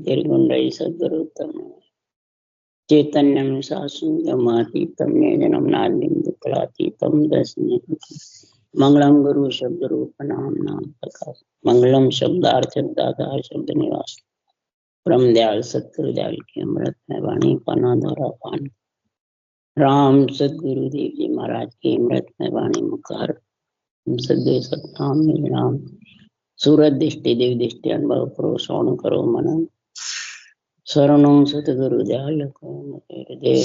निर्गुण्डै सद्गुरुत्तम चैतन्यं शाश्वतमतीतं ज्ञानं नान्यं दुःखलातीतं दर्शनीयं मंगलम गुरु शब्द रूप नाम नाम प्रकाश मंगलम शब्दार्थ शब्दाधार शब्द निवास परम दयाल सतगुरु दयाल की अमृत में वाणी पाना द्वारा पान राम सदगुरु देव जी महाराज की अमृत में वाणी मुखार सदगुरु सतनाम नाम सूरत दृष्टि देव दृष्टि अनुभव करो श्रवण करो मनन शरणों सतगुरु दयाल को हृदय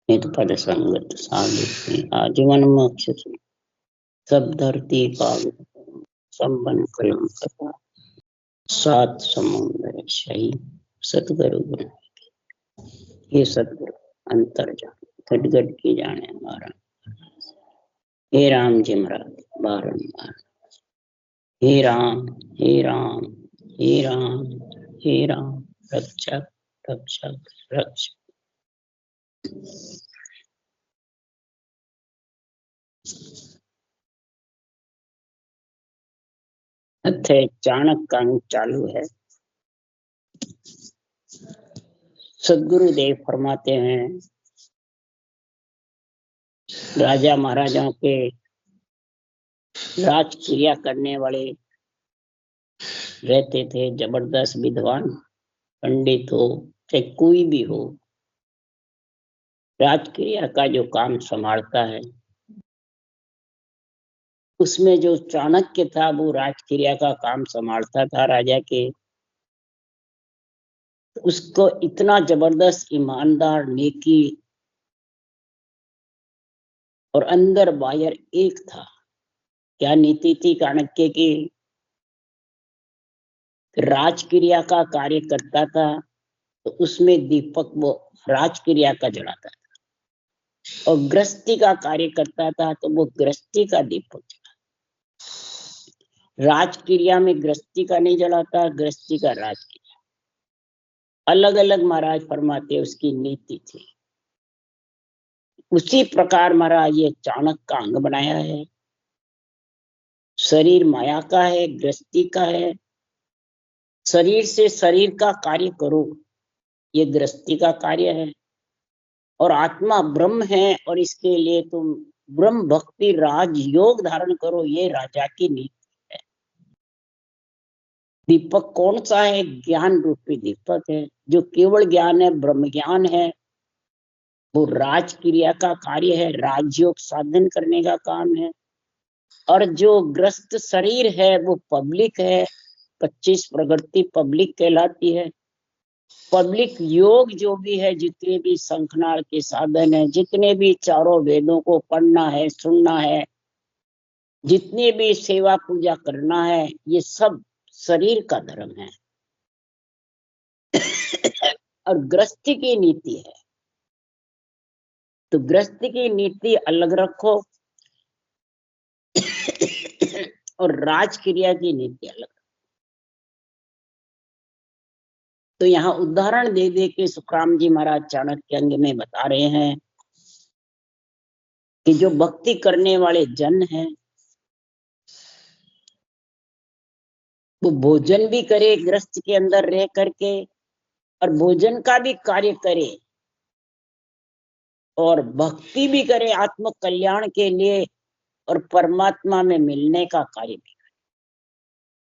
नित पद संगत साधु आजीवन मोक्ष सब धरती पाव संबन कलम कथा सात समुद्र सही सतगुरु गुरु ये सतगुरु अंतर जान घट घट की जाने हमारा हे राम जी महाराज बारंबार हे राम हे राम हे राम हे राम रक्षक रक्षक रक्षक। अध्याय चाणक्य का अंक चालू है। सदगुरुदेव फरमाते हैं राजा महाराजाओं के राजक्रिया करने वाले रहते थे, जबरदस्त विद्वान पंडित हो चाहे कोई भी हो, राजक्रिया का जो काम संभालता है उसमें जो चाणक्य था वो राजक्रिया का काम संभालता था राजा के। उसको इतना जबरदस्त ईमानदार नेकी और अंदर बाहर एक था। क्या नीति थी चाणक्य की? राजक्रिया का कार्य करता था तो उसमें दीपक वो राजक्रिया का जलाता था, और गृहस्थी का कार्य करता था तो वो गृहस्थी का दीपक जलाता। राजक्रिया में गृहस्थी का नहीं जलाता, गृहस्थी का राजक्रिया। अलग अलग महाराज फरमाते उसकी नीति थी। उसी प्रकार महाराज ये चाणक्य का अंग बनाया है। शरीर माया का है, गृहस्थी का है। शरीर से शरीर का कार्य करो, ये गृहस्थी का कार्य है। और आत्मा ब्रह्म है और इसके लिए तुम ब्रह्म भक्ति राज योग धारण करो, ये राजा की नीति है। दीपक कौन सा है? ज्ञान रूपी दीपक है, जो केवल ज्ञान है, ब्रह्म ज्ञान है। वो राजक्रिया का कार्य है, राजयोग साधन करने का काम है। और जो ग्रस्त शरीर है वो पब्लिक है, 25 प्रगति पब्लिक कहलाती है। पब्लिक योग जो भी है, जितने भी शंखनाद के साधन है, जितने भी चारों वेदों को पढ़ना है, सुनना है, जितने भी सेवा पूजा करना है, ये सब शरीर का धर्म है। और गृहस्थी की नीति है, तो गृहस्थी की नीति अलग रखो और राजक्रिया की नीति अलग। तो यहाँ उदाहरण दे दे के सुखराम जी महाराज चाणक्य अंग में बता रहे हैं कि जो भक्ति करने वाले जन हैं वो भोजन भी करे गृहस्थ के अंदर रह करके, और भोजन का भी कार्य करे और भक्ति भी करे आत्म कल्याण के लिए, और परमात्मा में मिलने का कार्य भी करे।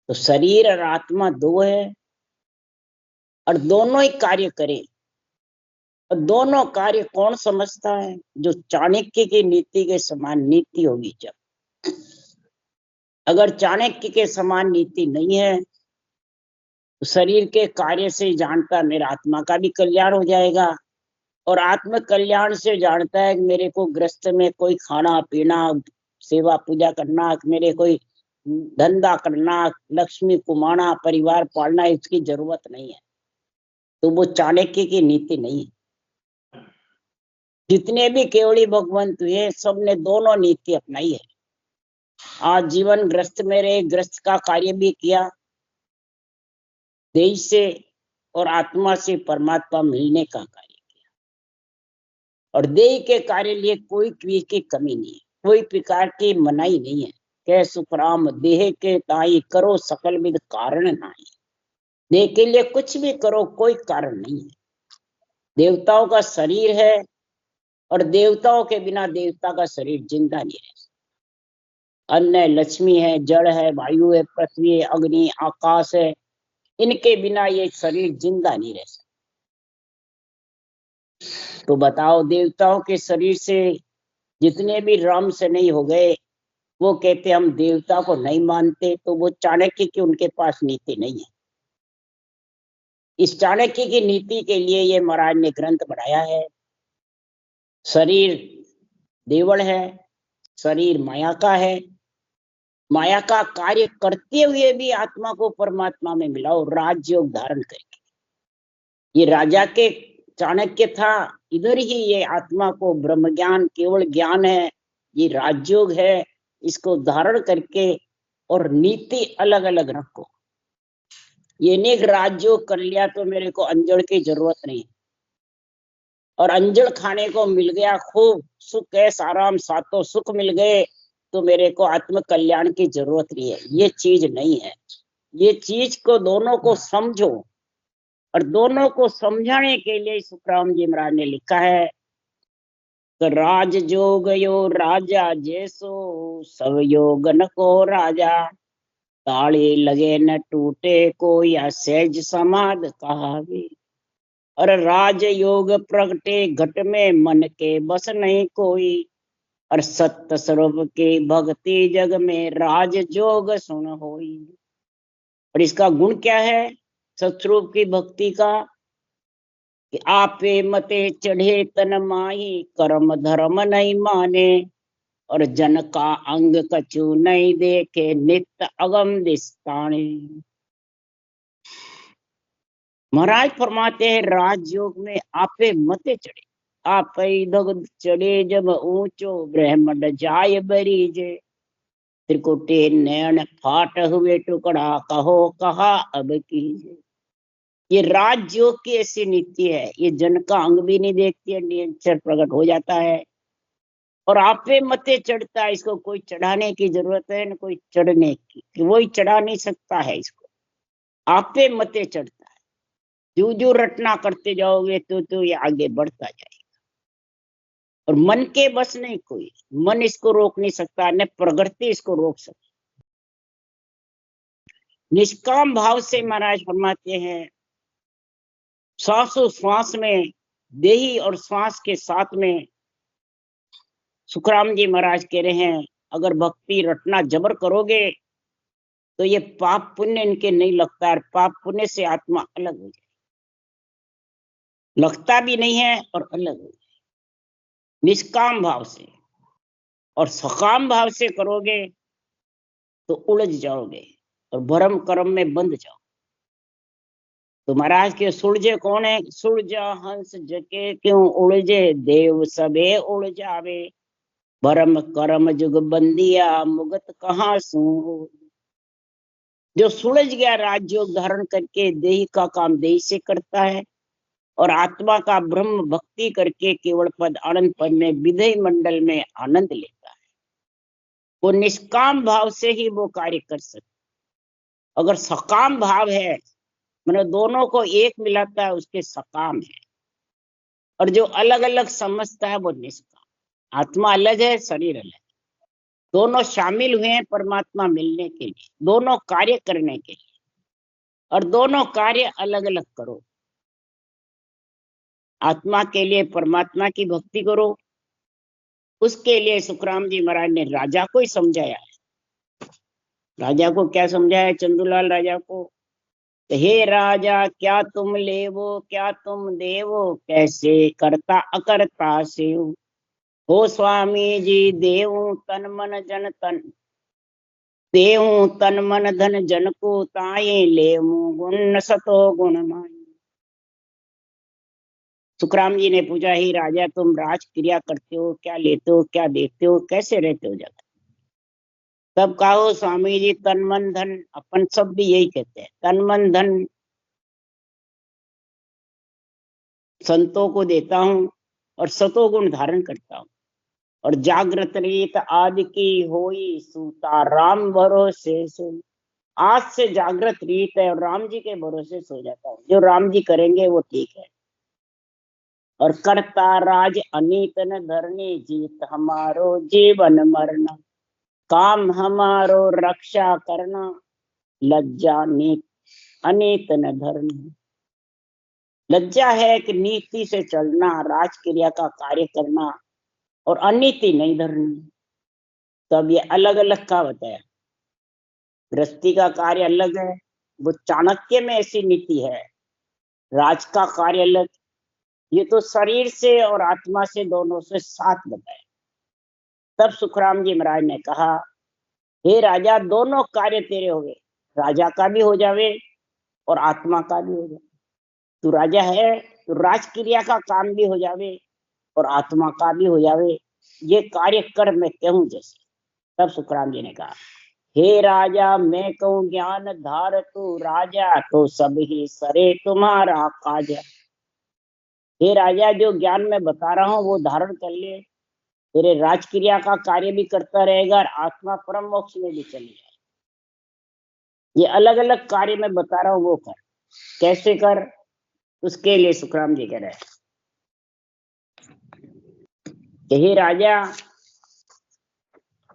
तो शरीर और आत्मा दो है और दोनों ही कार्य करे। और दोनों कार्य कौन समझता है? जो चाणक्य की नीति के समान नीति होगी। जब अगर चाणक्य के समान नीति नहीं है तो शरीर के कार्य से जानता मेरा आत्मा का भी कल्याण हो जाएगा, और आत्म कल्याण से जानता है कि मेरे को गृहस्थ में कोई खाना पीना, सेवा पूजा करना, मेरे कोई धंधा करना, लक्ष्मी कुमाना, परिवार पालना, इसकी जरूरत नहीं है। तो वो चाणक्य की नीति नहीं है। जितने भी केवड़ी भगवंत हुए सबने दोनों नीति अपनाई है। आज जीवन ग्रस्त में रहे, ग्रस्त का कार्य भी किया, देह से और आत्मा से परमात्मा मिलने का कार्य किया। और देह के कार्य लिए कोई क्रिया की कमी नहीं है, कोई प्रकार की मनाही नहीं है। कह सुखराम देह के ताई करो सकल विद कारण नाही, देह के लिए कुछ भी करो, कोई कारण नहीं है। देवताओं का शरीर है और देवताओं के बिना देवता का शरीर जिंदा नहीं रह सकता। अन्न है, लक्ष्मी है, जड़ है, वायु है, पृथ्वी है, अग्नि, आकाश है, इनके बिना ये शरीर जिंदा नहीं रह सकता। तो बताओ, देवताओं के शरीर से जितने भी राम से नहीं हो गए, वो कहते हम देवता को नहीं मानते, तो वो चाणक्य की उनके पास नीति नहीं है। इस चाणक्य की नीति के लिए ये महाराज ने ग्रंथ बनाया है। शरीर देवल है, शरीर माया का है, माया का कार्य करते हुए भी आत्मा को परमात्मा में मिलाओ राजयोग धारण करके। ये राजा के चाणक्य था, इधर ही ये आत्मा को ब्रह्म ज्ञान केवल ज्ञान है, ये राजयोग है, इसको धारण करके और नीति अलग अलग रखो। ये नेक राजयोग कर लिया तो मेरे को अंजड़ की जरूरत नहीं, और अंजड़ खाने को मिल गया, खूब सुख है, आराम सातों सुख मिल गए, तो मेरे को आत्म कल्याण की जरूरत नहीं है। ये चीज नहीं है। ये चीज को दोनों को समझो, और दोनों को समझाने के लिए सुखराम जी महाराज ने लिखा है कि राज जोग यो राजा जैसो, सब योग न को राजा, ताली लगे न टूटे को, या सहज समाध कहावे। और राज योग प्रगटे घट में, मन के बस नहीं कोई, और सत्य स्वरूप के भक्ति जग में, राज जोग सुन होई। और इसका गुण क्या है सतस्वरूप की भक्ति का? कि आपे मते चढ़े तन माही, कर्म धर्म नहीं माने, और जन का अंग कछु नहीं देखे, नित्य अगम दिस्ताने। महाराज फरमाते हैं राजयोग में आपे मते चढ़े, आप चढ़े जब ऊंचो, ब्रह्मंड जाय बरीजे, त्रिकुटे नयन फाट हुए टुकड़ा, कहो कहा अब कीजे। ये राजयोग की ऐसी नीति है, ये जन का अंग भी नहीं देखती है, निरंतर प्रकट हो जाता है, और आप पे मते चढ़ता है। इसको कोई चढ़ाने की जरूरत है न कोई चढ़ने की, कि वही चढ़ा नहीं सकता है इसको, आप पे मते चढ़ता है। जो जो रटना करते जाओगे तो ये आगे बढ़ता जाएगा, और मन के बस नहीं कोई, मन इसको रोक नहीं सकता, न प्रगति इसको रोक सकती। निष्काम भाव से महाराज फरमाते हैं, श्वास में देही और श्वास के साथ में सुखराम जी महाराज कह रहे हैं, अगर भक्ति रटना जबर करोगे तो ये पाप पुण्य इनके नहीं लगता है, पाप पुण्य से आत्मा अलग हो जाए, लगता भी नहीं है और अलग हो जाए। निष्काम भाव से और सकाम भाव से करोगे तो उलझ जाओगे और भरम कर्म में बंध जाओ। तो महाराज के सुलझे कौन है? सुलझा हंस जके क्यों उलझे, देव सबे उलझावे, भरम कर्म जुग बंदिया, मुगत कहाँ सू। जो सुलझ गया राजयोग धारण करके, देही का काम देही से करता है, और आत्मा का ब्रह्म भक्ति करके केवल पद आनंद पद में विधेय मंडल में आनंद लेता है, वो निष्काम भाव से ही वो कार्य कर सकता। अगर सकाम भाव है, मतलब दोनों को एक मिलाता है, उसके सकाम है, और जो अलग अलग समझता है वो निष्काम। आत्मा अलग है, शरीर अलग है, दोनों शामिल हुए हैं परमात्मा मिलने के लिए, दोनों कार्य करने के लिए, और दोनों कार्य अलग अलग करो। आत्मा के लिए परमात्मा की भक्ति करो, उसके लिए सुखराम जी महाराज ने राजा को ही समझाया है। राजा को क्या समझाया? चंदूलाल राजा को, हे राजा क्या तुम लेवो क्या तुम देवो, कैसे करता अकर्ता से हो स्वामी जी, देवू तन मन जन तन, देवू तन मन धन जन को, ताये लेवू गुण सतो गुण माई। सुखराम जी ने पूछा, ही राजा तुम राज क्रिया करते हो, क्या लेते हो, क्या देते हो, कैसे रहते हो जगत? तब कहो स्वामी जी तन मन धन, अपन सब भी यही कहते हैं, तन मन धन संतों को देता हूँ और सतो गुण धारण करता हूँ, और जागृत रीत आदि की होई, सूता राम भरोसे सो। आज से जागृत रीत है और राम जी के भरोसे सो जाता हूँ, जो राम जी करेंगे वो ठीक है। और करता राज अनीत न धरनी, जीत हमारो जीवन मरना, काम हमारो रक्षा करना, लज्जा नीत अनीत न धरनी। लज्जा है कि नीति से चलना, राजक्रिया का कार्य करना, और अनीति नहीं धरनी। तब ये अलग अलग का बताया। गृहस्थी का कार्य अलग है, वो चाणक्य में ऐसी नीति है। राज का कार्य अलग, ये तो शरीर से और आत्मा से दोनों से साथ बताया। तब सुखराम जी महाराज ने कहा, हे राजा, दोनों कार्य तेरे हो गए, राजा का भी हो जावे और आत्मा का भी हो जावे। तू राजा है तो राजक्रिया का काम भी हो जावे और आत्मा का भी हो जावे, ये कार्य कर मैं कहूं जैसे। तब सुखराम जी ने कहा, हे राजा, मैं कहूँ ज्ञान धार तू राजा, तो सब ही सरे तुम्हारा काजा। हे राजा, जो ज्ञान मैं बता रहा हूँ वो धारण कर ले, तेरे राजक्रिया का कार्य भी करता रहेगा और आत्मा परम मोक्ष में भी चली जाए। ये अलग अलग कार्य मैं बता रहा हूँ वो कर। कैसे कर, उसके लिए सुखराम जी कह रहे हैं कि हे राजा,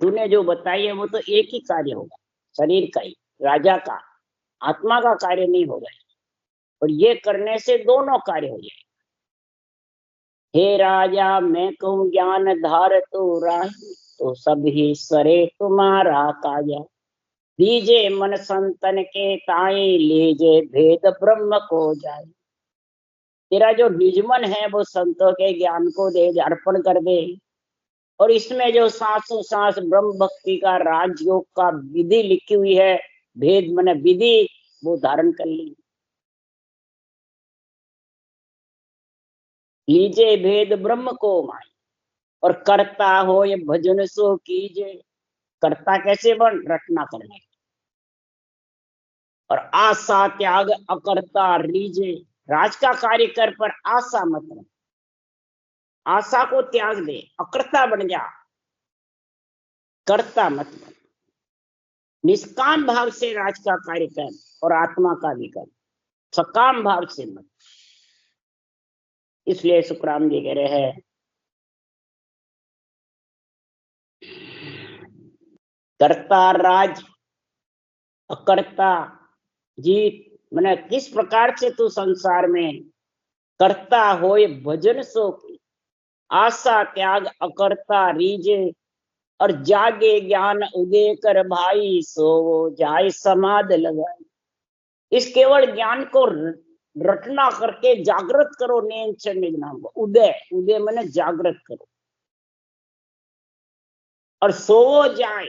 तूने जो बताई है वो तो एक ही कार्य होगा, शरीर का ही, राजा का, आत्मा का कार्य नहीं होगा। और ये करने से दोनों कार्य हो जाए। हे राजा, मैं कहूँ ज्ञान धार तू राही, तो सब ही सरे तुम्हारा काजा। दीजे मन संतन के ताई, लीजे भेद ब्रह्म को जाए। तेरा जो निजमन है वो संतों के ज्ञान को दे, अर्पण कर दे। और इसमें जो सांसों सांस ब्रह्म भक्ति का, राजयोग का विधि लिखी हुई है, भेद मन विधि, वो धारण कर ली। लीजे भेद ब्रह्म को माई, और करता हो ये भजन सो कीजे। करता कैसे बन, रटना करने। और आशा त्याग अकर्ता रीजे, राज का कार्य कर पर आशा मत रख। आशा को त्याग दे, अकर्ता बन जा, करता मत बन। निष्काम भाव से राज का कार्य कर और आत्मा का भी कर, सकाम भाव से मत। इसलिए सुखराम जी कह रहे हैं, करता राज अकर्ता जीत। मैंने किस प्रकार से तू संसार में करता होए भजन सो की, आशा त्याग अकर्ता रीजे। और जागे ज्ञान उदय कर भाई, सो वो जाए समाध लगाई। इस केवल ज्ञान को रटना करके जागृत करो, नींद से निगनाम को। उदय, उदय मैंने जागृत करो, और सो जाए।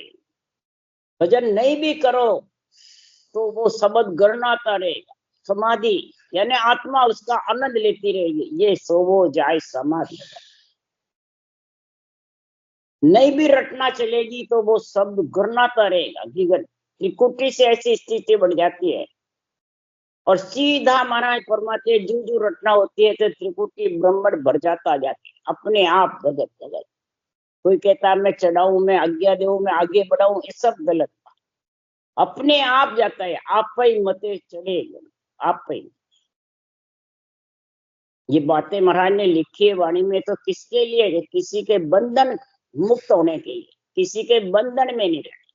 भजन नहीं भी करो तो वो शब्द गणनाता रहेगा, समाधि यानी आत्मा उसका आनंद लेती रहेगी। ये सो वो जाए समाधि। नहीं भी रटना चलेगी तो वो शब्द गणनाता रहेगा। त्रिकुटी से ऐसी स्थिति बढ़ जाती है, और सीधा महाराज परमात्मा जू जू रटना होती है तो त्रिकुटी ब्रह्मण भर जाता जाते अपने आप भगत भगत। कोई कहता मैं चढ़ाऊं, मैं आज्ञा देऊं, मैं आगे बढ़ाऊं, ये सब गलत। अपने आप जाता है, आप ही मते चले, आप ही। ये बातें महाराज ने लिखी है वाणी में, तो किसके लिए, किसी के बंधन मुक्त होने के लिए, किसी के बंधन में नहीं रहना।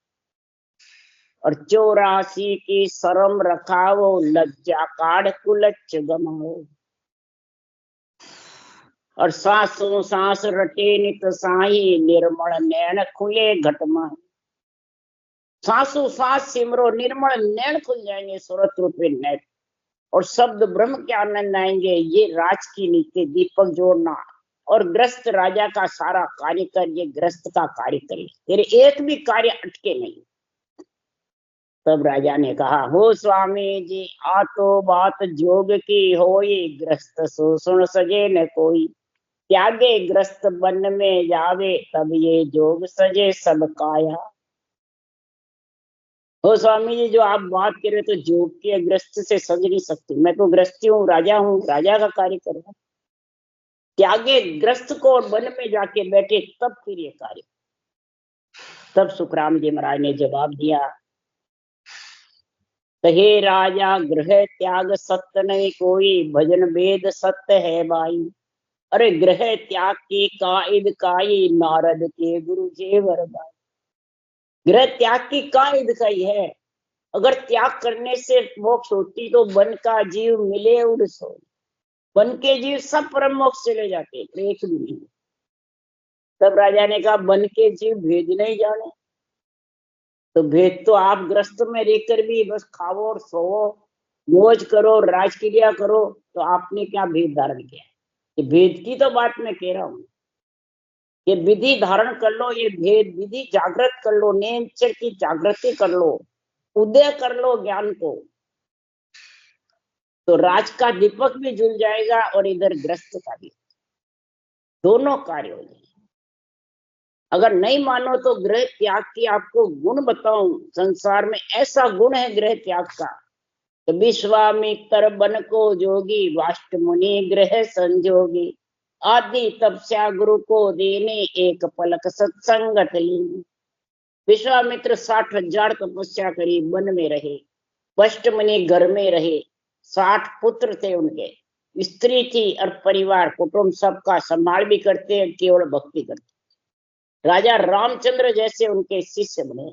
और 84 की शर्म रखाओ, लज्जा काढ़ कुलच गमाओ। और सांसों सांस रटे नित साही, निर्मल नैन खुले घटमा। सांसों सांस सिमरो, निर्मल नैन खुल जाएंगे, सूरत रूपी नैन, और शब्द ब्रह्म के आनंद आएंगे। ये राज की नीति, दीपक जोड़ना। और ग्रस्त राजा का सारा कार्य कर, ये ग्रस्त का कार्य करे, तेरे एक भी कार्य अटके नहीं। तब राजा ने कहा, हो स्वामी जी, आ तो बात जोग की होई, ग्रस्त सो सुन सजे न कोई। त्यागे ग्रस्त वन में जावे, तब ये जोग सजे सब काया। हो स्वामी जी, जो आप बात कर रहे तो जोग के ग्रस्त से सज नहीं सकती। मैं तो ग्रस्ती हूँ, राजा का कार्य कर रहा हूँ। त्यागे ग्रस्त को और वन में जाके बैठे, तब फिर ये कार्य। तब सुखराम जी महाराज ने जवाब दिया, तो हे राजा गृह त्याग सत्य नहीं कोई, भजन वेद सत्य है भाई। अरे गृह त्याग की काइद काई, नारद के गुरु जे वरदाई। गृह त्याग की काइद काई है, अगर त्याग करने से मोक्ष होती तो वन का जीव मिले उड़ सो। वन के जीव सब परम मोक्ष चले जाते, एक भी नहीं। तब राजा ने कहा वन के जीव भेद नहीं जाने, तो भेद तो आप ग्रस्त में रहकर भी बस खाओ और सोओ, मौज करो, राजक्रिया करो, तो आपने क्या भेद धारण किया? ये भेद की तो बात मैं कह रहा हूँ। ये विधि धारण कर लो, ये भेद विधि जागृत कर लो, नेचर की जागृति कर लो, उदय कर लो ज्ञान को, तो राज का दीपक भी जल जाएगा और इधर ग्रस्त का भी, दोनों कार्य हो जाएंगे। अगर नहीं मानो तो गृह त्याग की आपको गुण बताऊं, संसार में ऐसा गुण है गृह त्याग का। तो विश्वामित्र बन को जोगी, वाष्ट मुनि गृह संजोगी, आदि तपस्या गुरु को देने, एक पलक सत्संगत लीनी। विश्वामित्र 60,000 तपस्या करी, वन में रहे। वष्ट मुनि घर में रहे, 60 पुत्र थे उनके, स्त्री थी और परिवार कुटुंब सबका संभाल भी करते हैं, केवल भक्ति करते। राजा रामचंद्र जैसे उनके शिष्य बने।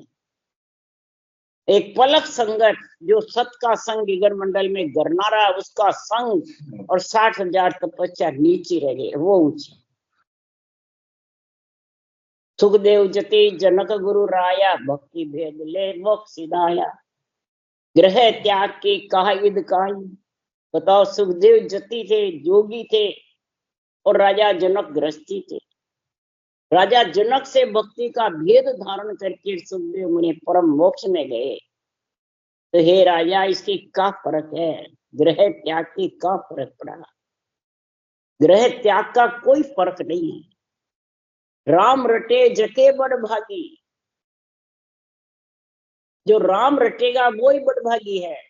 एक पलक संगत, जो सत का संग इगर मंडल में गरनारा, उसका संग, और 60,000 तपस्या नीची रह गई, वो ऊंची। सुखदेव जति जनक गुरु राया, भक्ति भेद ले मोक्ष सिधाया। गृह त्याग की काहिद काई। बताओ, सुखदेव जति थे, जोगी थे, और राजा जनक गृहस्थी थे। राजा जनक से भक्ति का भेद धारण करके सुखदेव मुनि परम मोक्ष में गए। तो हे राजा, इसकी क्या फर्क है? गृह त्याग की क्या फर्क पड़ा? गृह त्याग का कोई फर्क नहीं है। राम रटे जके बड़ भागी, जो राम रटेगा वो ही बड़भागी है।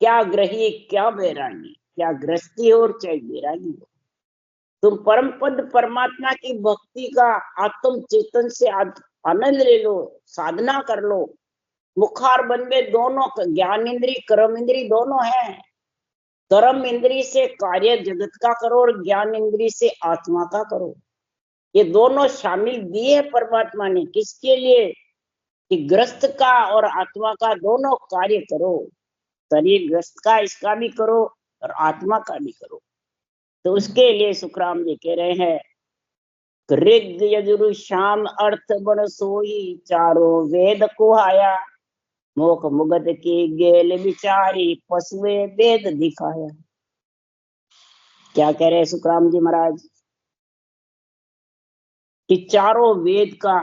क्या ग्रही क्या बैरागी, क्या गृहस्थी हो और चाहे बैरागी हो, तुम परम पद परमात्मा की भक्ति का आत्म चेतन से आनंद ले लो, साधना कर लो। मुखार बन में दोनों, ज्ञान इंद्री कर्म इंद्री दोनों है। कर्म इंद्री से कार्य जगत का करो और ज्ञान इंद्री से आत्मा का करो। ये दोनों शामिल दिए परमात्मा ने, किसके लिए? कि ग्रस्त का और आत्मा का दोनों कार्य करो। शरीर ग्रस्त का, इसका भी करो और आत्मा का भी करो। तो उसके लिए सुखराम जी कह रहे हैं, ऋग यजुर शाम अर्थ बन सोई, चारों वेद कुहाया। मोख मुगत की गेल विचारी, पशुए वेद दिखाया। क्या कह रहे हैं सुखराम जी महाराज? कि चारों वेद का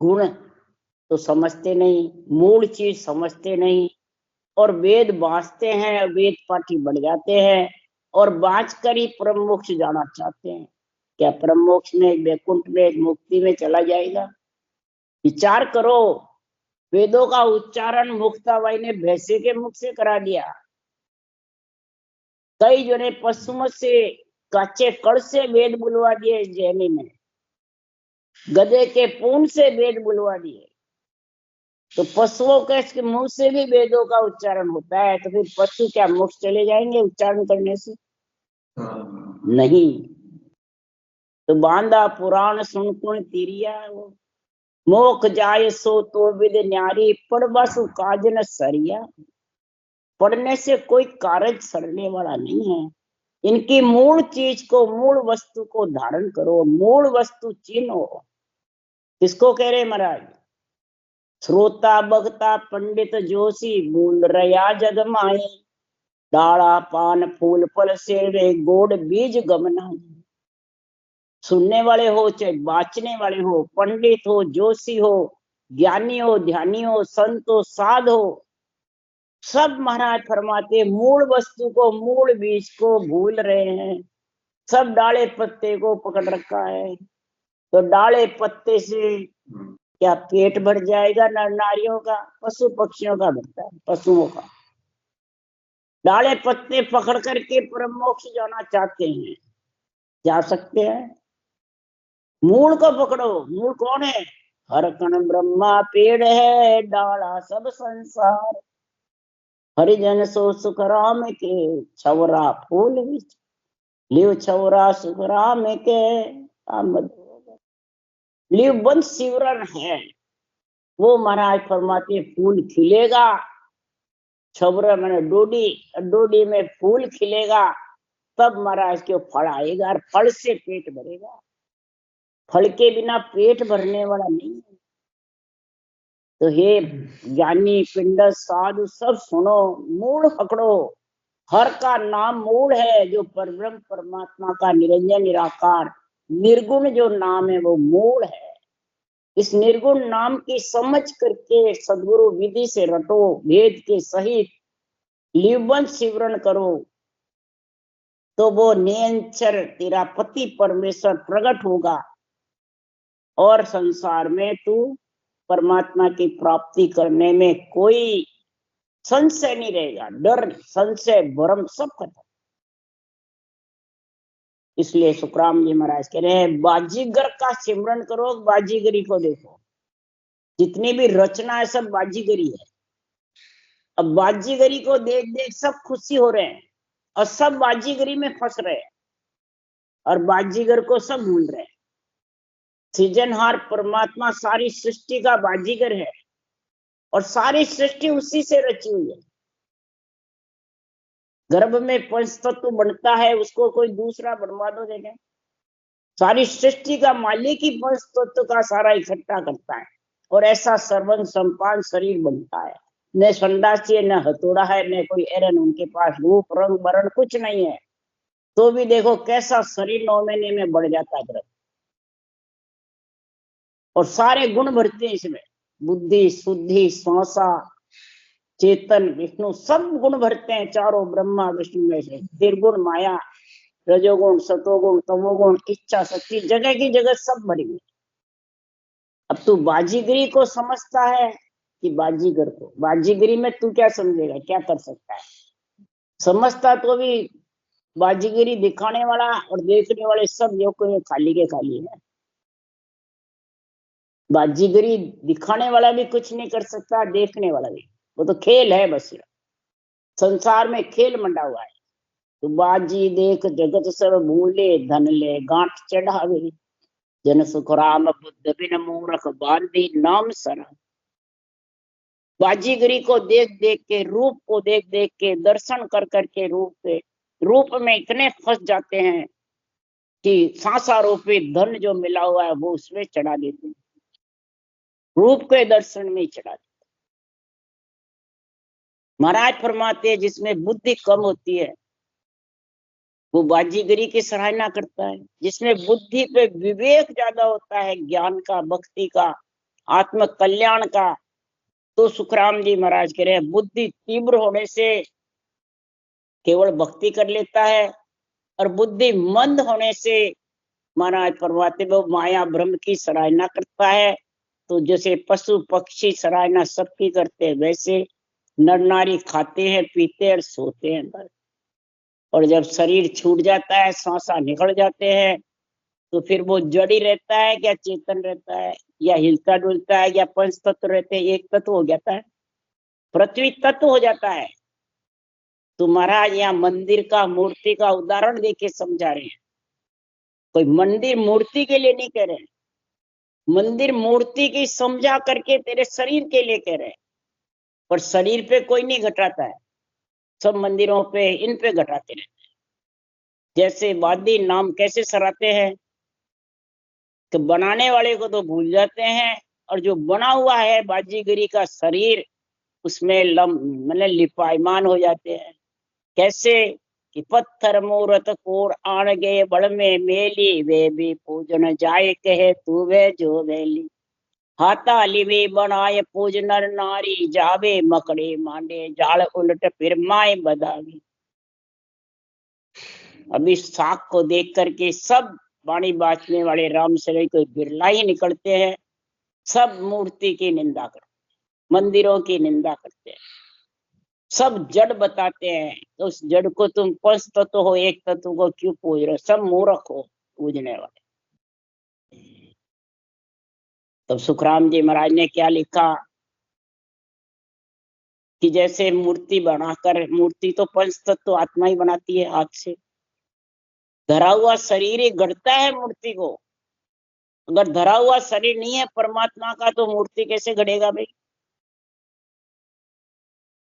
गुण तो समझते नहीं, मूल चीज समझते नहीं, और वेद बांचते हैं, वेद पाठी बढ़ जाते हैं, और बांच कर ही परम मोक्ष जाना चाहते हैं। क्या परम मोक्ष में, वैकुंठ में, मुक्ति में चला जाएगा? विचार करो। वेदों का उच्चारण मुक्ताबाई ने भैंसे के मुख से करा दिया। कई जने पशुओं से, कच्चे कड़ से वेद बुलवा दिए जैनी में, गधे के पूंछ से वेद बुलवा दिए। तो पशुओं के मुंह से भी वेदों का उच्चारण होता है, तो फिर पशु क्या मोक्ष चले जाएंगे उच्चारण करने से? नहीं। तो बांधा पुराण सुन कुण तिरिया, वो मोख जाय सो तो विद न्यारी, पढ़ बसु काज न सरिया। पढ़ने से कोई कार्य सड़ने वाला नहीं है। इनकी मूल चीज को, मूल वस्तु को धारण करो, मूल वस्तु चिन्हो। किसको कह रहे महाराज? श्रोता बगता पंडित जोशी, मूल रया जग माई। डाला पान फूल फल सेवे, गोड़ बीज गमना। सुनने वाले हो चाहे बाचने वाले हो, पंडित हो, जोशी हो, ज्ञानी हो, ध्यानी हो, संत हो, साध हो, सब महाराज फरमाते मूल वस्तु को, मूल बीज को भूल रहे हैं। सब डाले पत्ते को पकड़ रखा है। तो डाले पत्ते से क्या पेट भर जाएगा? नर नारियों का, पशु पक्षियों का भरता है, पशुओं का। डाले पत्ते पकड़ करके परम मोक्ष जाना चाहते हैं, जा सकते हैं? मूल को पकड़ो। मूल कौन है? हर कण ब्रह्मा पेड़ है, डाला सब संसार। हरिजन सो सुख राम के, छवरा फूल विच लियो छवरा सुख राम के। आमद लियो बंद सिवरण है, वो महाराज फरमाते फूल खिलेगा। छबरा मैंने डोडी, डोडी में फूल खिलेगा, तब महाराज के फल आएगा, और फल से पेट भरेगा। फल के बिना पेट भरने वाला नहीं है। तो हे ज्ञानी पिंड साधु सब सुनो, मूल पकड़ो। हर का नाम मूल है, जो परब्रह्म परमात्मा का निरंजन निराकार निर्गुण जो नाम है वो मूल है। इस निर्गुण नाम की समझ करके सदगुरु विधि से रटो, वेद के सहित लिवबंध सिमरन करो, तो वो नियंचर तेरा पति परमेश्वर प्रकट होगा, और संसार में तू परमात्मा की प्राप्ति करने में कोई संशय नहीं रहेगा। डर, संशय, भ्रम सब खत्म। इसलिए सुखराम जी महाराज कह रहे हैं, बाजीगर का सिमरन करो। बाजीगरी को देखो, जितनी भी रचना है सब बाजीगरी है। अब बाजीगरी को देख देख सब खुशी हो रहे हैं, और सब बाजीगरी में फंस रहे हैं, और बाजीगर को सब भूल रहे हैं। सृजनहार परमात्मा सारी सृष्टि का बाजीगर है, और सारी सृष्टि उसी से रची हुई है। गर्भ में पंच तत्व बनता है, उसको कोई दूसरा बनवा दो देखें। सारी सृष्टि का मालिक ही पंच तत्व का सारा इकट्ठा करता है, और ऐसा सर्वं संपान शरीर बनता है। न संडासी है, न हथौड़ा है, न कोई एरन उनके पास रूप रंग वर्ण कुछ नहीं है, तो भी देखो कैसा शरीर 9 महीने में बढ़ जाता है गर्भ। और सारे गुण भरते हैं इसमें, बुद्धि, शुद्धि, श्वासा, चेतन, विष्णु, सब गुण भरते हैं। चारों ब्रह्मा विष्णु में से निर्गुण माया, रजोगुण, सतोगुण, तमोगुण, इच्छा शक्ति, जगह की जगह सब भरी हुई। अब तू बाजीगरी को समझता है कि बाजीगर को? बाजीगरी में तू क्या समझेगा, क्या कर सकता है? समझता तो भी बाजीगरी दिखाने वाला और देखने वाले सब जो कोई खाली के खाली है। बाजीगरी दिखाने वाला भी कुछ नहीं कर सकता, देखने वाला भी। वो तो खेल है बस। संसार में खेल मंडा हुआ है। तो बाजी देख जगत सब भूले, धन ले गांठ चढ़ावे। जन सुख राम बुद्ध बिन मूर्ख, बांधी नाम सरा। बाजीगरी को देख देख के, रूप को देख देख के, दर्शन कर करके रूप में इतने फंस जाते हैं कि सांसा रूपी धन जो मिला हुआ है वो उसमें चढ़ा देते हैं, रूप के दर्शन में चढ़ा देते। महाराज फरमाते हैं, जिसमें बुद्धि कम होती है वो बाजीगरी की सराहना करता है। जिसमें बुद्धि पे विवेक ज्यादा होता है, ज्ञान का, भक्ति का, आत्म कल्याण का, तो सुखराम जी महाराज कह रहे हैं, बुद्धि तीव्र होने से केवल भक्ति कर लेता है, और बुद्धि मंद होने से महाराज फरमाते वो माया ब्रह्म की सराहना करता है। तो जैसे पशु पक्षी सराहना सबकी करते हैं, वैसे नर नारी खाते हैं, पीते हैं और सोते हैं बस। और जब शरीर छूट जाता है, सांसा निकल जाते हैं, तो फिर वो जड़ी रहता है क्या चेतन रहता है, या हिलता डुलता है, या पंच तत्व रहते हैं, एक तत्व हो जाता है, पृथ्वी तत्व हो जाता है। तो महाराज यहाँ मंदिर का, मूर्ति का उदाहरण देके समझा रहे हैं। कोई मंदिर मूर्ति के लिए नहीं कह रहे हैं, मंदिर मूर्ति की समझा करके तेरे शरीर के लिए कह रहे हैं। पर शरीर पे कोई नहीं घटाता है, सब मंदिरों पे इन पे घटाते रहते हैं। जैसे वादी नाम कैसे सराहते हैं कि बनाने वाले को तो भूल जाते हैं, और जो बना हुआ है बाजीगरी का शरीर, उसमें मतलब लिपायमान हो जाते हैं। कैसे कि पत्थर मूरत कोर आन गए बड़ में मेली, वे भी पूजन जाए कहे तू वे जो वेली। हाथा लिवे बनाए पूज नर नारी, जावे मकड़े मांडे जाल उलट फिर माए बदावी। अभी साख को देख करके सब वाणी बांचने वाले राम शरीर को बिरला ही निकलते हैं। सब मूर्ति की निंदा करते, मंदिरों की निंदा करते हैं, सब जड़ बताते हैं। तो उस जड़ को तुम पंच तत्व हो, एक तत्व को क्यों पूज रहे हो? सब मूर्ख हो पूजने वाले। तब सुखराम जी महाराज ने क्या लिखा कि जैसे मूर्ति बनाकर, मूर्ति तो पंच तत्व आत्मा ही बनाती है हाथ से, धरा हुआ शरीर ही गढ़ता है मूर्ति को। अगर धरा हुआ शरीर नहीं है परमात्मा का तो मूर्ति कैसे गढ़ेगा भाई?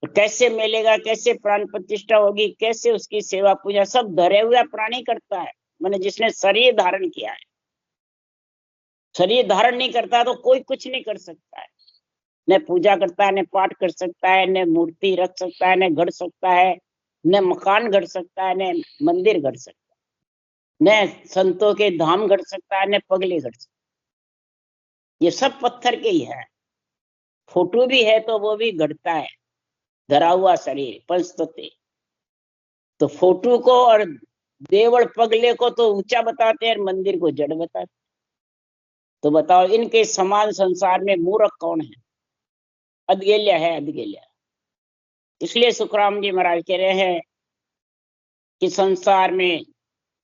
तो कैसे मिलेगा, कैसे प्राण प्रतिष्ठा होगी, कैसे उसकी सेवा पूजा? सब धरे हुआ प्राणी करता है, मैंने जिसने शरीर धारण किया है। शरीर धारण नहीं करता तो कोई कुछ नहीं कर सकता है, न पूजा करता है, न पाठ कर सकता है, न मूर्ति रख सकता है, न गढ़ सकता है, न मकान गढ़ सकता है, न मंदिर गढ़ सकता है, न संतों के धाम गढ़ सकता है, न पगले गढ़ सकता है। ये सब पत्थर के ही है। फोटो भी है तो वो भी गढ़ता है, धरा हुआ शरीर पंचतत्व। तो फोटो को और देवल पगले को तो ऊंचा बताते हैं, मंदिर को जड़ बताते। तो बताओ इनके समान संसार में मूर्ख कौन है? अधगेल्या है, अधगेल्या। इसलिए सुखराम जी महाराज कह रहे हैं कि संसार में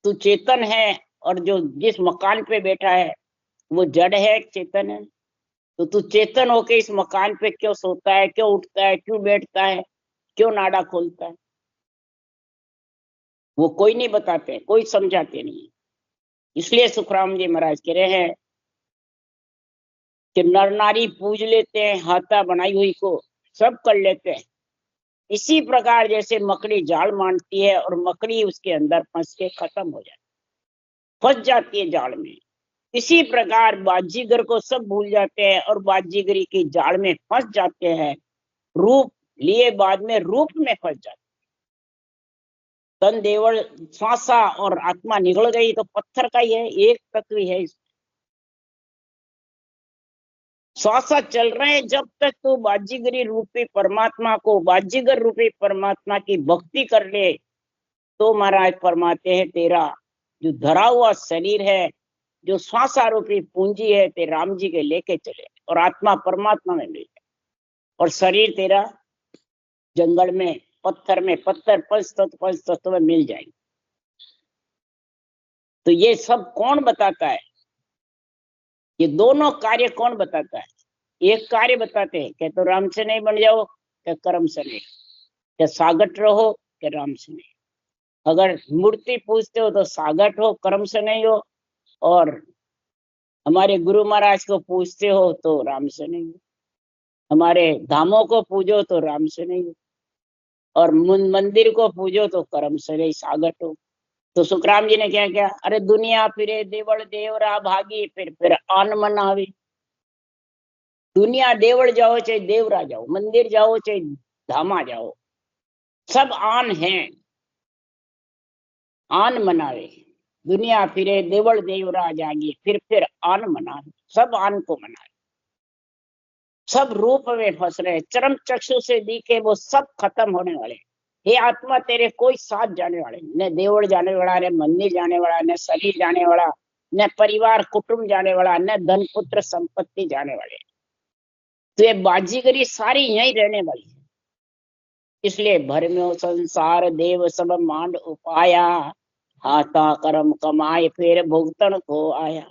तू चेतन है, और जो जिस मकान पे बैठा है वो जड़ है, चेतन है। तो तू चेतन होके इस मकान पे क्यों सोता है, क्यों उठता है, क्यों बैठता है, क्यों नाड़ा खोलता है? वो कोई नहीं बताते, कोई समझाते नहीं। इसलिए सुखराम जी महाराज कह रहे हैं कि नर नारी पूज लेते हैं, हाथा बनाई हुई को सब कर लेते हैं। इसी प्रकार जैसे मकड़ी जाल मारती है और मकड़ी उसके अंदर फंस के खत्म हो जाती, फंस जाती है जाल में, इसी प्रकार बाजीगर को सब भूल जाते हैं और बाजीगरी की जाल में फंस जाते हैं। रूप लिए बाद में रूप में फंस जाते। तन देवल श्वासा और आत्मा निकल गई तो पत्थर का ही है, एक तत्व ही है। श्वासा चल रहे हैं जब तक तो बाजीगरी रूपी परमात्मा को, बाजीगर रूपी परमात्मा की भक्ति कर ले तो महाराज फरमाते हैं तेरा जो धरा हुआ शरीर है, जो श्वासारूपी पूंजी है, ते राम जी के लेके चले और आत्मा परमात्मा में मिल जाए, और शरीर तेरा जंगल में पत्थर में, पत्थर पंच तत्व में मिल जाएंगे। तो ये सब कौन बताता है? ये दोनों कार्य कौन बताता है? एक कार्य बताते हैं, क्या तो राम से नहीं बन जाओ, क्या कर्म से नहीं, क्या सागट रहो, क्या राम से नहीं। अगर मूर्ति पूजते हो तो सागट हो, कर्म से नहीं हो, और हमारे गुरु महाराज को पूजते हो तो राम से नहीं हो, हमारे धामों को पूजो तो राम से नहीं हो, और मंदिर को पूजो तो कर्म से नहीं, सागट हो। तो सुखराम जी ने क्या किया? अरे दुनिया फिरे देवल देवरा भागी, फिर आन मन आवी। दुनिया देवल जाओ चाहे देवरा जाओ, मंदिर जाओ चाहे धामा जाओ, सब आन है, आन मनावे। दुनिया फिरे देवल देवरा जागी, फिर आन मनावे। सब आन को मनावे, सब रूप में फंस रहे, चरम चक्षु से दिखे वो सब खत्म होने वाले। हे आत्मा तेरे कोई साथ जाने वाले, न देवल जाने वाला, न मंदिर जाने वाला, न शरीर जाने वाला, न परिवार कुटुंब जाने वाला, न धन पुत्र संपत्ति जाने वाले। तो ये बाजीगरी सारी यही रहने वाली है। इसलिए भरम्यो संसार देव सब मांड उपाया, हाथा कर्म कमाए फिर भुगतन को आया।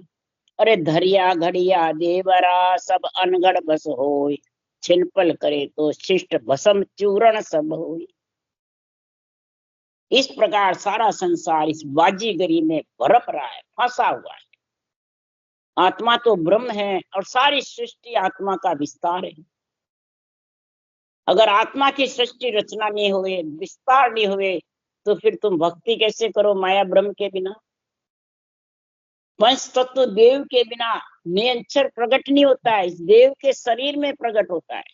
अरे धरिया घड़िया देवरा सब अनगढ़ बस होय, छिनपल करे तो शिष्ट भसम चूरण सब होय। इस प्रकार सारा संसार इस बाजीगरी में बरप रहा है, फंसा हुआ है। आत्मा तो ब्रह्म है और सारी सृष्टि आत्मा का विस्तार है। अगर आत्मा की सृष्टि रचना नहीं हुए, विस्तार नहीं हुए, तो फिर तुम भक्ति कैसे करो माया ब्रह्म के बिना? पंच तत्व देव के बिना निरंतर प्रकट नहीं होता है, इस देव के शरीर में प्रकट होता है।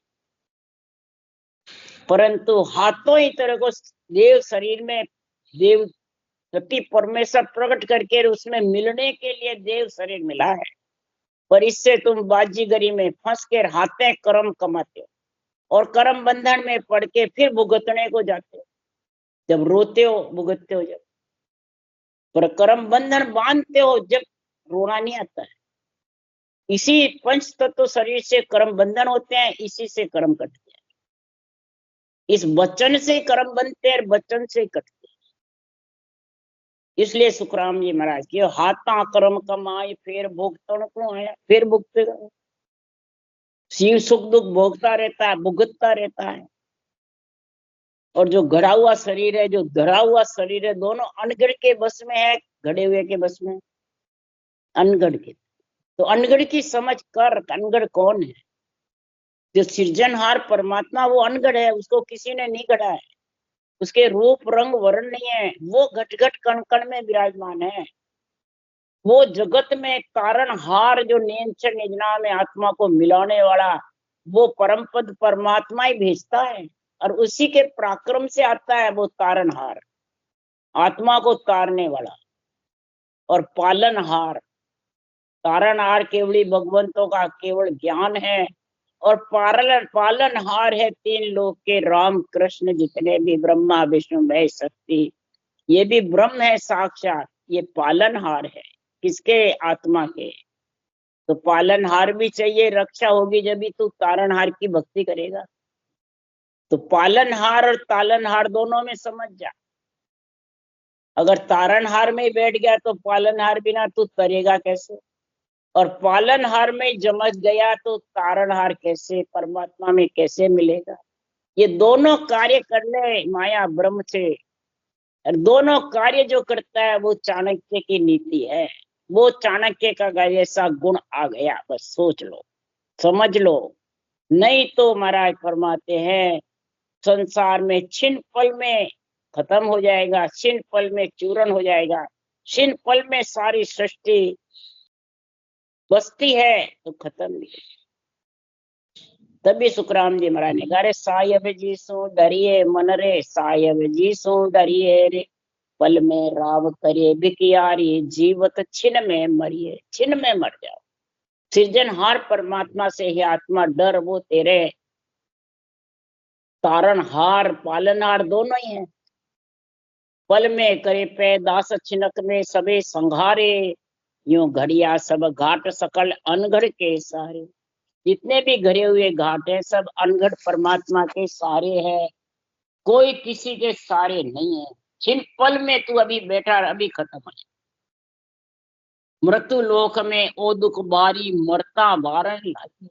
परंतु हाथों ही तरह को देव शरीर में देव सती परमेश्वर प्रकट करके उसमें मिलने के लिए देव शरीर मिला है। पर इससे तुम बाजीगरी में फंस कर हाथे कर्म कमाते हो और कर्म बंधन में पड़ के फिर भुगतने को जाते हो। जब रोते हो भुगतते हो, जब पर कर्म बंधन बांधते हो जब रोना नहीं आता है। इसी पंच तत्व शरीर से कर्म बंधन होते हैं, इसी से कर्म कटते हैं। इस वचन से कर्म बनते हैं, वचन से कटते हैं। इसलिए सुखराम जी महाराज की हाथा कर्म कमाए फिर भुगतन को आया, फिर भुगतेगा। शिव सुख दुख भोगता रहता है, भुगतता रहता है। और जो गढ़ा हुआ शरीर है, जो धरा हुआ शरीर है, दोनों अनगढ़ के बस में है, गढ़े हुए के बस में, अनगढ़ के। तो अनगढ़ की समझ कर, अनगढ़ कौन है? जो सृजनहार परमात्मा, वो अनगढ़ है, उसको किसी ने नहीं गढ़ा है, उसके रूप रंग वर्ण नहीं है, वो घट घट कण कण में विराजमान है। वो जगत में तारणहार, जो नियंत्रण निजना में आत्मा को मिलाने वाला, वो परम पद परमात्मा ही भेजता है, और उसी के पराक्रम से आता है वो तारणहार, आत्मा को तारने वाला और पालनहार। तारणहार केवली भगवंतों का केवल ज्ञान है, और पालनहार है तीन लोक के राम कृष्ण, जितने भी ब्रह्मा विष्णु महेश शक्ति, ये भी ब्रह्म है साक्षात। ये पालनहार है किसके? आत्मा के। तो पालनहार भी चाहिए, रक्षा होगी जब भी तू तारणहार की भक्ति करेगा। तो पालनहार और तालनहार दोनों में समझ जा। अगर तारणहार में बैठ गया तो पालनहार बिना तू तरेगा कैसे? और पालनहार में जमच गया तो तारणहार कैसे, परमात्मा में कैसे मिलेगा? ये दोनों कार्य कर ले माया ब्रह्म से, और दोनों कार्य जो करता है वो चाणक्य की नीति है। वो चाणक्य का ऐसा गुण आ गया, बस सोच लो, समझ लो। नहीं तो महाराज फरमाते हैं संसार में छिन पल में खत्म हो जाएगा, छिन पल में चूरन हो जाएगा, छिन पल में सारी सृष्टि बसती है तो खत्म नहीं। तभी सुखराम जी महाराज ने कहा, रे सायब जी सो डरिए मन रे, सायब जी सो डरिए रे, पल में राव करे बिकियारी, जीवत छिन में मरिए, छिन में मर जाओ। सृजनहार परमात्मा से ही आत्मा डर, वो तेरे तारणहार पालनहार दोनों ही है। पल में करे पैदास छिनक में सबे संघारे, यूं घड़िया सब घाट सकल अनगढ़ के सारे। जितने भी घरे हुए घाट है सब अनगढ़ परमात्मा के सारे है, कोई किसी के सारे नहीं है। छिन पल में तू अभी बैठा, अभी खत्म हो जाए। मृत्यु लोक में ओ दुख बारी, मरता बारन लागी।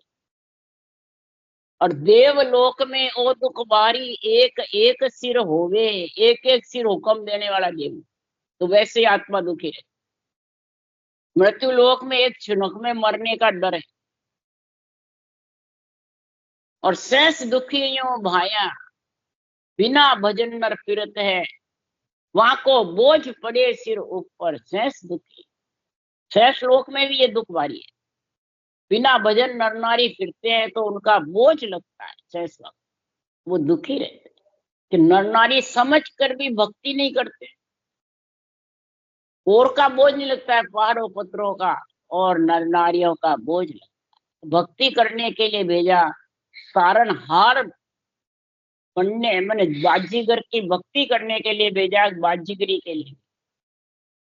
और देवलोक में ओ दुख बारी, एक एक सिर होवे, एक एक सिर हुक्म देने वाला देव। तो वैसे ही आत्मा दुखी है। मृत्यु लोक में एक क्षणक में मरने का डर है, और शेष दुखी यूं भाया, बिना भजन नर फिरत है, वहां को बोझ पड़े सिर ऊपर, शेष दुखी। शेष लोक में भी ये दुख भारी है। बिना भजन नर नारी फिरते हैं तो उनका बोझ लगता है शेष लोक, वो दुखी रहते हैं कि नर नारी समझ कर भी भक्ति नहीं करते। और का बोझ नहीं लगता है पहाड़ों पत्थरों का, और नर नारियों का बोझ लगता है। भक्ति करने के लिए भेजा, तारणहार बनने मैंने बाजीगर की भक्ति करने के लिए भेजा, बाजीगरी के लिए।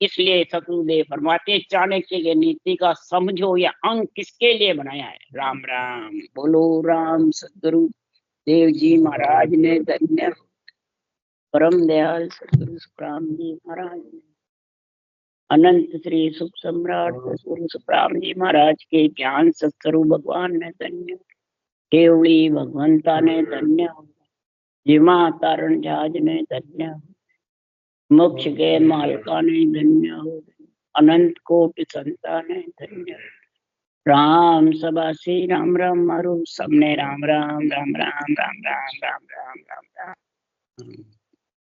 इसलिए सतगुरुदेव फरमाते चाणक्य की नीति का समझो, या अंग किसके लिए बनाया है? राम राम बोलो, राम सतगुरु देव जी महाराज ने धन्य, परम दयाल सतगुरु सुखराम जी महाराज ने, अनंत श्री सुख सम्राट सतगुरु सुखराम जी महाराज के ज्ञान सत्स्वरूप भगवान ने धन्य, केवली भगवंता ने धन्य, जिमा तारण जहाज ने धन्य, मोक्ष के मालका ने धन्य हो, अनंत कोटि संता ने धन्य। राम सबासी राम राम मारू, सबने राम राम राम राम राम राम राम राम राम राम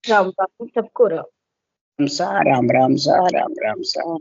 राम बापू सबको राम सा राम राम सा राम राम सा।